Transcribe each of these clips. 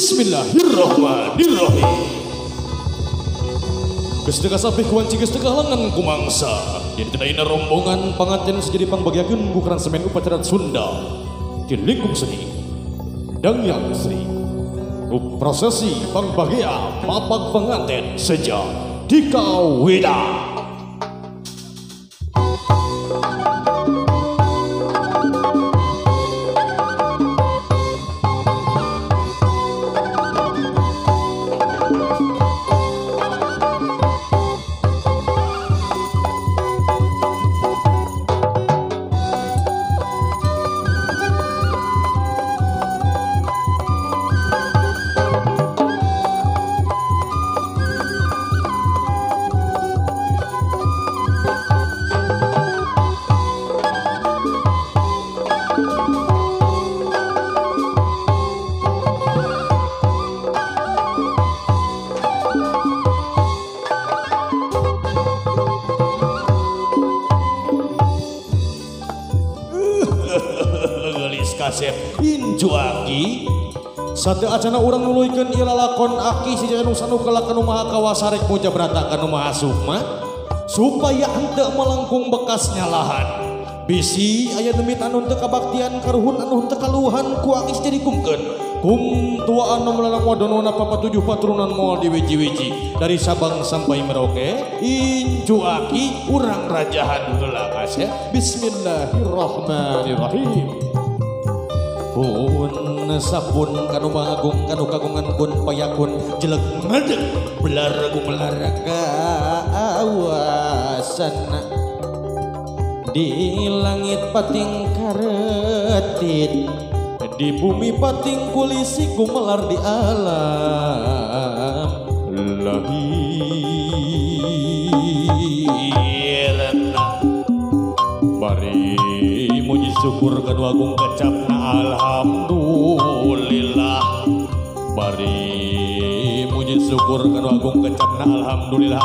Bismillahirrahmanirrahim. Gesdeka sapih kuanci gesdeka lengan kumangsa. Jadi tedaina rombongan panganten sejadi pangbagiakeun bukaran semen upacara Sunda di lingkung seni dan yang sri. Prosesi pangbagia mapag panganten sejak dikawida. Injuaki sate acana urang nuluykeun ieu lalakon aki si anu sanukalakeun maha kawasarek moja berantakan maha sukma supaya henteu melengkung bekasnya lahan bisi aya demit anu teu kabaktian karuhun anu teu kaluhan ku aki jadi kumkeun kum tuaan melalang wadonona papatujuh paturunan moal di wiji-wiji dari Sabang sampai Merauke. Injuaki urang rajahan heula kasih. Bismillahirrahmanirrahim. Pun sapun kanu mangagung kanu kagungan kun payakun jelek madeg belaragung melaraga awasana di langit pating karetit di bumi pating kulisi gumelar di alam lahirna bari muji syukur kanu agung kecapna alhamdulillah bari muji syukur kanu agung kecapna alhamdulillah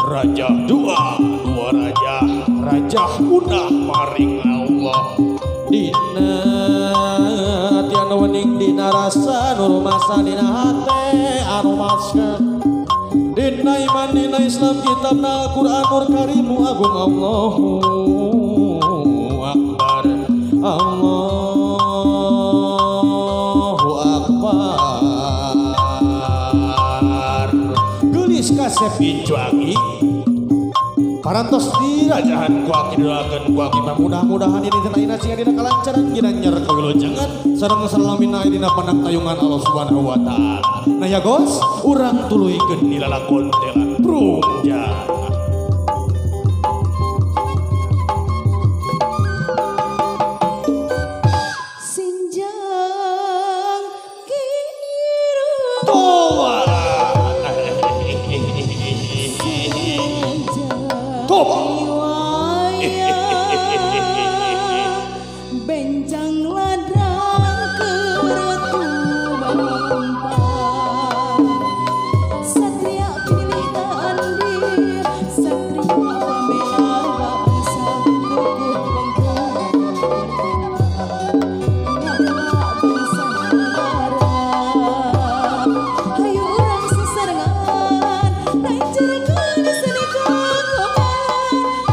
raja dua raja udah maring Allah dina tiana wening dina rasa nur masa dina hate anu masyarakat dina iman dina Islam kitabna Al-Quranul Karimu agung Allahu Akbar Allahu Akbar. Gelis kasep injuangi parantos dirajahan kuaki doakeun kuaki mudah-mudahan ini teh ayeuna sing dina kalancaran ginanjar kawilujengan sareng salamina dina pandang tayungan Allah Subhanahu wa taala. Nah ya gos, urang tuluykeun di lalakon telan prungja. Sinjang kiru Toba benjang ladang keretu bangpang satria pilih tandi satria pamela bangsa kukuh bangsa negara hayu urang sesarengan lancarkeun seni kagoman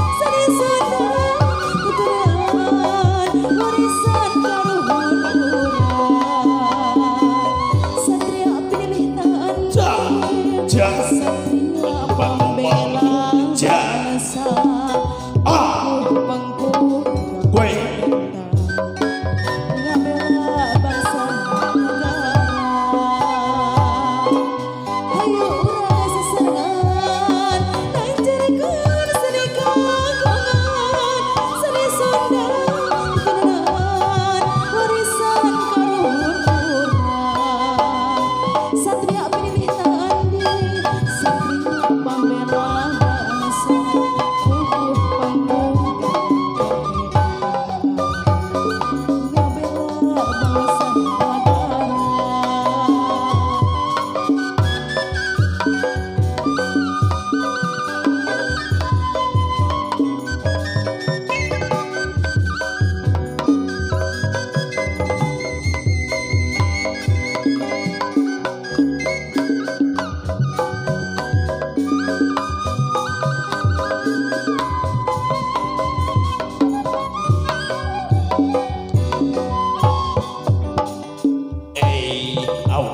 au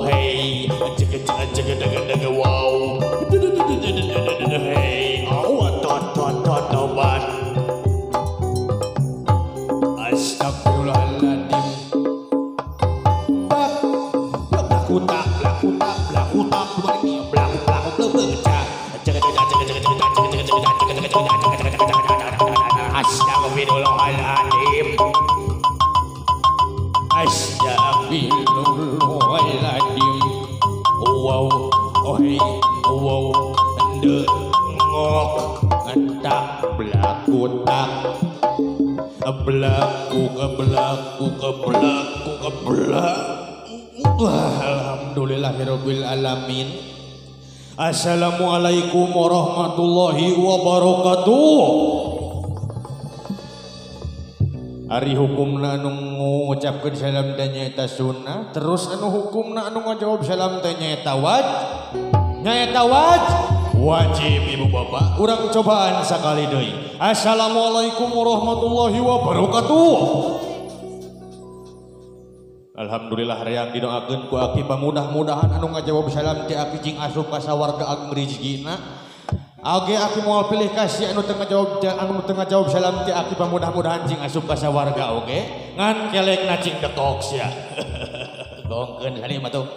hey jaga daga wow hey au tobat astagfirullahaladzim blaku tak astagfirullahaladzim astagfirullahaladzim wow oi wow ngok tak blaku tak alhamdulillahirabbil alamin. Assalamualaikum warahmatullahi wabarakatuh. Ari hukumna anu ngucapkeun salam teh nyaeta sunnah, terus anu hukumna anu ngajawab salam teh nyaeta wajib ibu bapak. Urang cobaan sakali deui. Assalamualaikum warahmatullahi wabarakatuh. Alhamdulillah reang didoakeun ku aki mudah-mudahan anu ngajawab salam teh aki jing asup ka sawarga ageng rezekina. Age aki moal pilih kasih anu teu ngajawab salam teh aki mudah-mudahan jing asup ka sawarga oge. Ngan kelekna cing detok sia. Gongkeun sari mah tuh.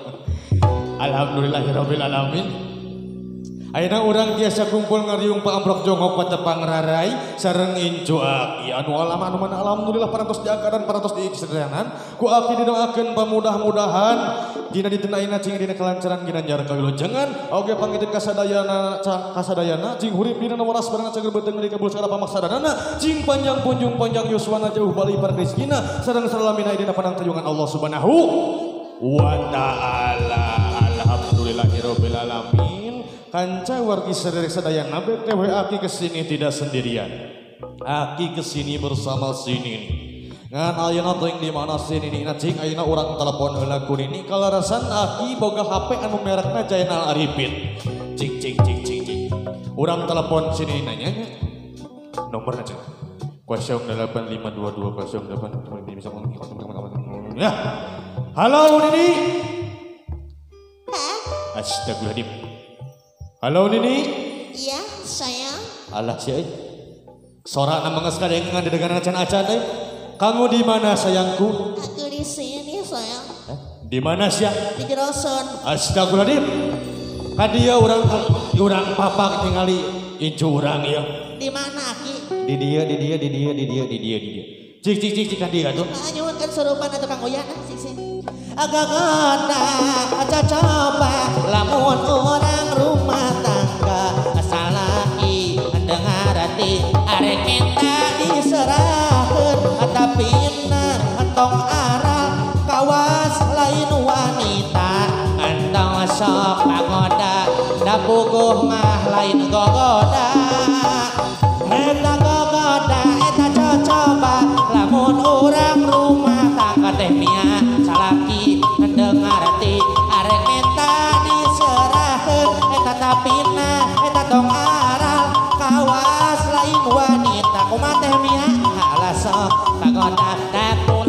Alhamdulillahirabbil alamin. Ayeuna urang tiasa kumpul ngariung paamprok jongkok patepang rarai sareng incu aki anu alam anu mana alhamdulillah parantos diangkatan parantos diiksadanan ku aki didoakeun pamudah-mudahan dina ditenaina cing dina kelancaran ginanjar kawilujengan oge pangitkeun kasadayana cing hurip dina waras barang cager beuteung di kabul sagala pamaksadanana cing panjang punjung panjang yuswana jauh bali rezekina sareng salamina dina panang tayungan Allah Subhanahu wa taala. Alhamdulillahirabbil alamin. Kanca wargi sadayana BTW aki kesini tidak sendirian. Aki kesini bersama Sinin. Ngan ayeuna teuing di mana Sinin cing ayeuna urang telepon heula ku nini kalarasan aki boga HP anu merekna Jainal Arifin. Cing. Urang telepon Sinin nanya nomorna cing 08522008 bisa ya. Halo Nini. Astagfirullahaladzim. Halo Nini. Iya, sayang. Alah sih. Sorana manges kadengan didengaran acan-acan euy. Kamu di mana sayangku? Aku di sini, sayang. Di mana sih? Di Jeroson. Astagfirullahaladzim. Kadia urang papa tingali incu urang ya. Di mana, Ki? Di dia. Cik kadia tuh. Nyuwunkeun surupan atuh Kang Uyan, sih. Agak ada coba lamun orang rumah tangga salaki dengar hati arek kita diserahkeun tapi entong aral kawas lain wanita entong sok pagoda da puguh mah lain gogoda eta gogoda eta coba lamun orang rumah tangga teh mia salaki dengar hati arek eta diserahkeun eta tapina eta tong aral kawas lain wanita kumaha teh mia halah sok kagoda dapun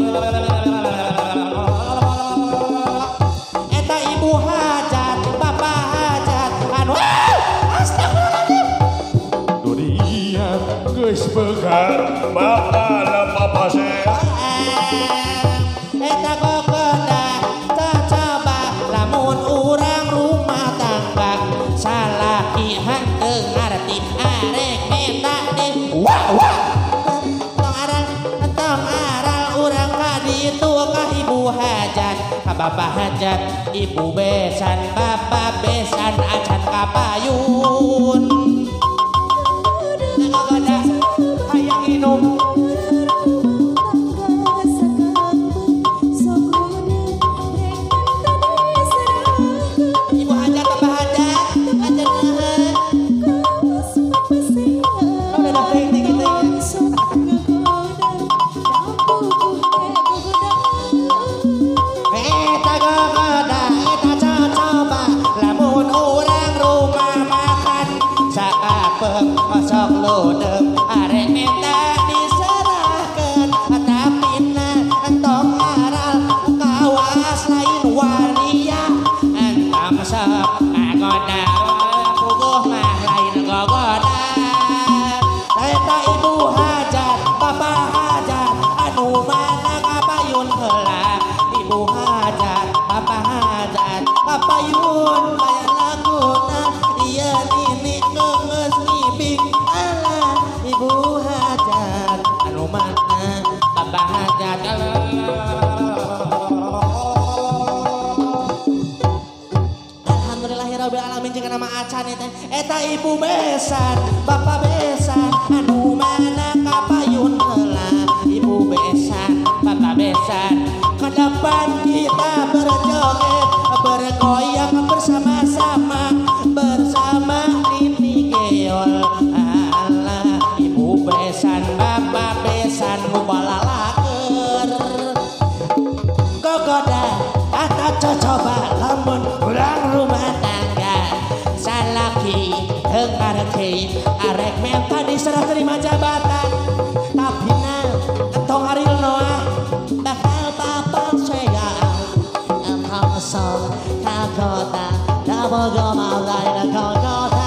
eta ibu hajat bapak hajat anu astagfirullahaladzim dunia geus begar bakal papa saya eta gogoda coba lamun urang rumah tangga salaki henteu ngarti arek eta di tong aral urang ka ditu ka ibu hajat ka bapak hajat ibu besan bapak besan acan kapayun gogoda hayang inum Sok lodeng acan eta ibu besan bapak besan anu mana kapayun heula ibu besan bapak besan ke depan kita berjoget bergoyang bersama-sama bersama Nini Geol Allah ibu besan bapak besan mubalalaker gogoda atau coba lamun urang rumah tangga salaki hengarti arek menta diserah terima jabatan tapi na entong haril noah bakal papal saya entong sol kagota double goma lain kagota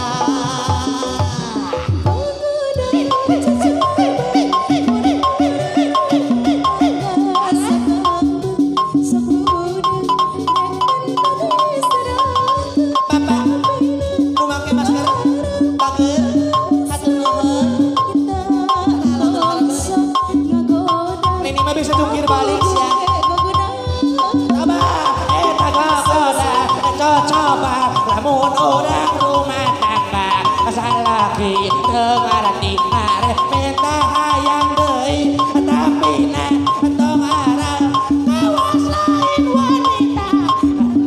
lamun orang rumah tangga salaki tengarati arek minta hayang deui tapi na tong arang kawas lain wanita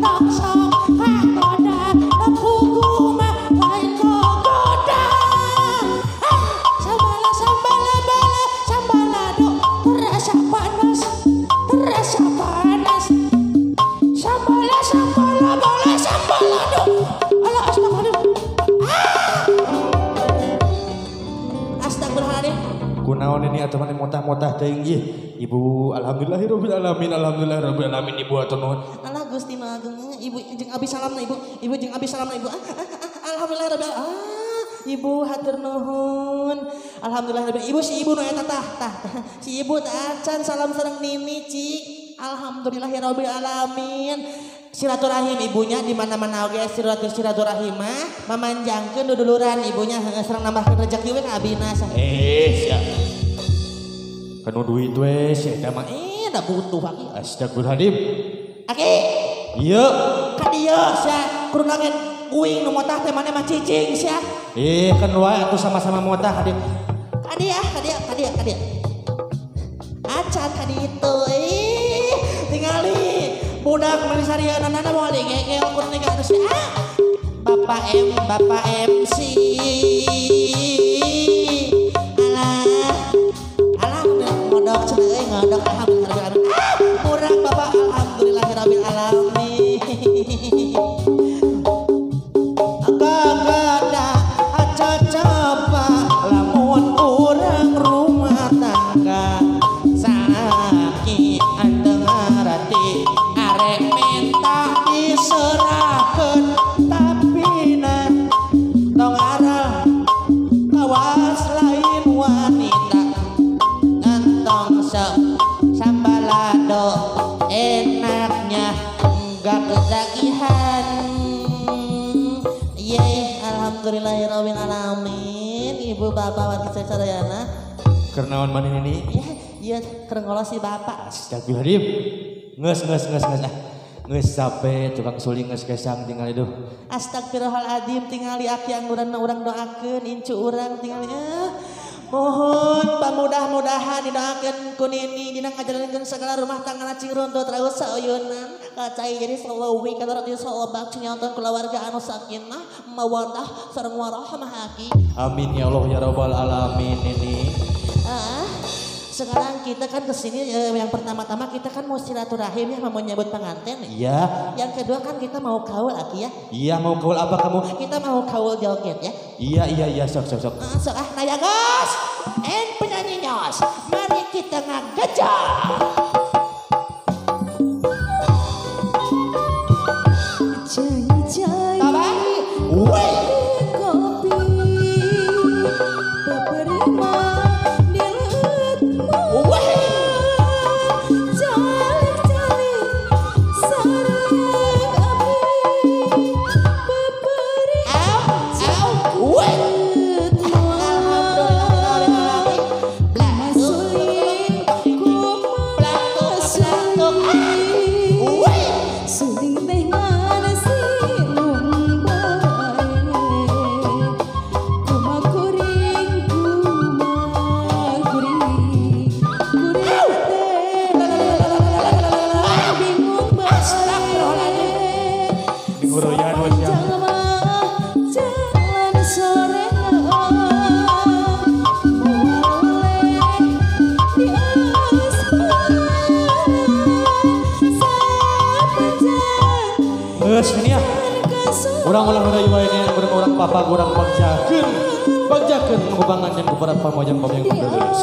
tong sok kagoda pugu mah lain kagoda sambala do terasa panas sambala boleh sambala do kunaon ini atuh mane motah-motah teuing ieu ibu alhamdulillahirabbil alamin ibu atuh nuhun Allah Gusti Maha Agung ibu jeung abi salamna ibu jeung abi salamna ibu alhamdulillahirabbil ibu hatur nuhun alhamdulillah ibu si ibu nu eta tah si ibu teh acan salam sareng Nini cik alhamdulillahirabbil alamin silaturahim ibunya di mana-mana oge silaturahim mah mamanjangkeun duduluran ibunya sareng nambahkeun rezeki we ka abina sia kanu duit we sia eta mah da butuh aki astagfirullahaladzim aki ieu ka dieu sia kudu nangen kuing nu motah teh mane mah cicing sia kan wae atuh sama-sama motah hadir kadia acan ka ditu tingali budak menisarianana mau digege ukur tinggal terus Bapak MC alah ngodok cenah ngodok alhamdulillah murah Bapak alhamdulillahirabbil alamin kagada coba lamun urang rumah tangga sakit anteng arati arek minta diserahkeun tapi na tong arah kawas lain wanita ngantong sambalado enaknya enggak kezakihan alhamdulillahirabbil alamin ibu bapak wargi sadayana kernaon manin ini iya kerenggolos si bapak astagfirullahaladzim nges sampai tukang suling nges kesang tinggal itu astagfirullahaladzim tingali aki yang urang doakeun incu urang tingali mohon pamudah-mudahan didoakeun ku Nini dina ngajalankeun segala rumah tangga cing runtut raos sauyeunan kacai jadi salawi kadarati salabak nyonton keluarga anu sakinah mawaddah sareng warahmah aki amin ya Allah ya rabbal alamin ini sekarang kita kan kesini yang pertama-tama kita kan mau silaturahim ya mau nyebut pengantin iya yang kedua kan kita mau kaul aki ya iya mau kaul apa kamu kita mau kaul joget ya iya sok sok naya gas penyanyi nyos mari kita ngagejah Geus ini ya. Urang ulah deui wae nya urang papa urang bagjakeun. Bagjakeun ngubangan yang kepada pamojang-pamojang geus.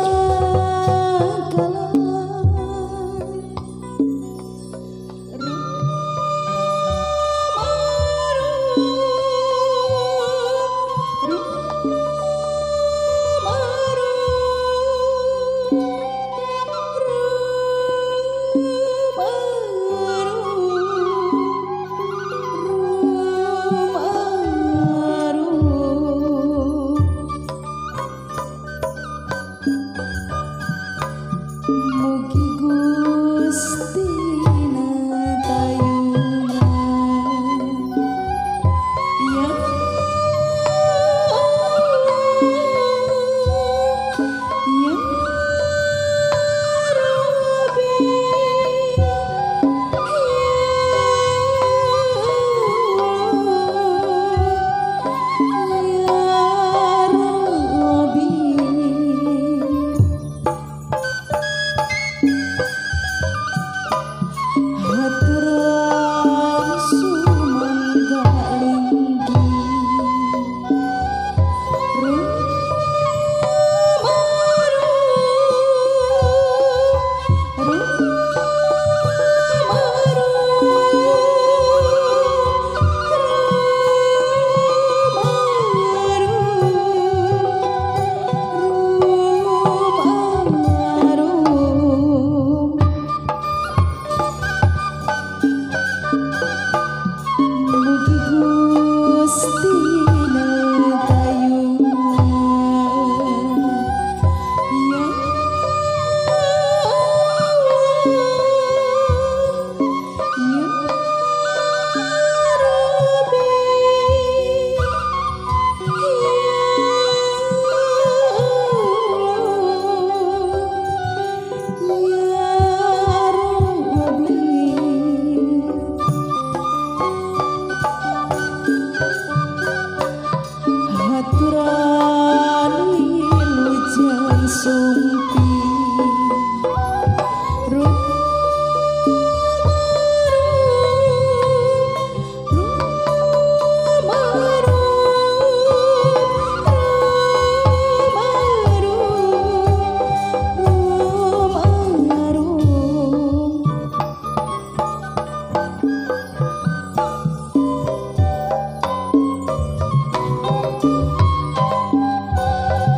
Mugi Gusti natayungan ya ya Rabbi Haturan sumangga linggi Mugi Gusti natayungan ya ya Rabbi ya Rabbi Haturan wilujeng sumpi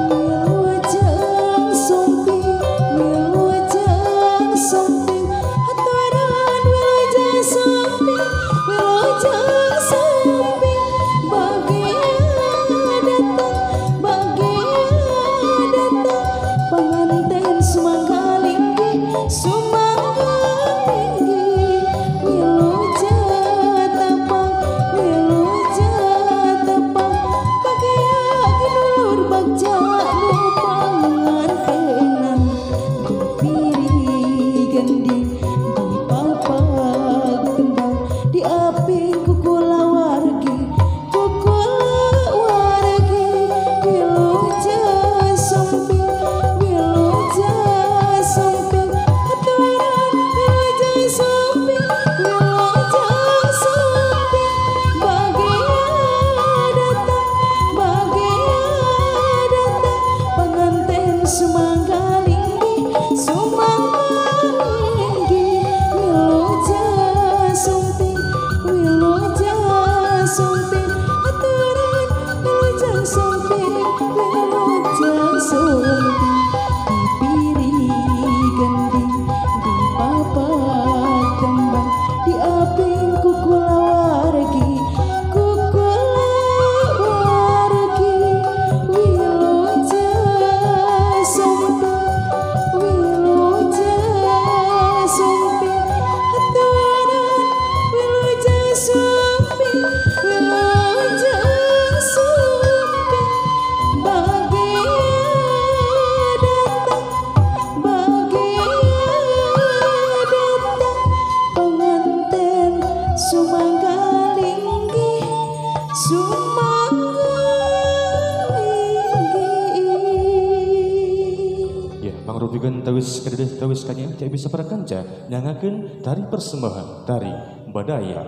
Wilujeng sumpi wilujeng sumpi haturan wilujeng sumpi wilujeng sumpi bagia datang pengantin sumangga linggi wilujeng tapang bagia ginulur bagja nu pangantenan dipiri gending dipapag tembang diaping kukulawargi wilujeng sumpi haturan wilujeng sumpi bagia datang pengantin sumangga linggi wilujeng sumpi haturan wilujeng sumpi dipiri gending dipapag tembang diaping kukulawargi wilujeng sumpi haturan wilujeng sumpi bagia datang pengantin sumangga linggi Ya, mangrupikeun teuis kededeh teuis kanya cai bisa parakanca nyangakeun tari persembahan tari Badaya.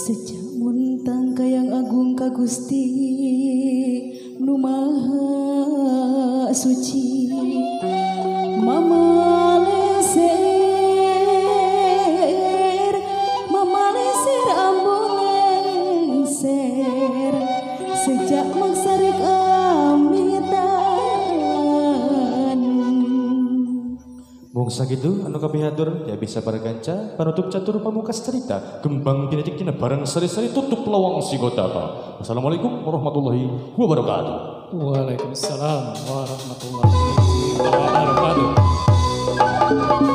Sejak muntang kayang agung ka Gusti nu maha suci mamaleser ambung lengser sejak magsarik amitan. Mung sakitu anu kapihatur ya bisa berganca panutup catur pamukas cerita kembang kinetik tina barang sari-sari tutup lawang sigotapa. Assalamualaikum warahmatullahi wabarakatuh. Waalaikumsalam warahmatullahi wabarakatuh.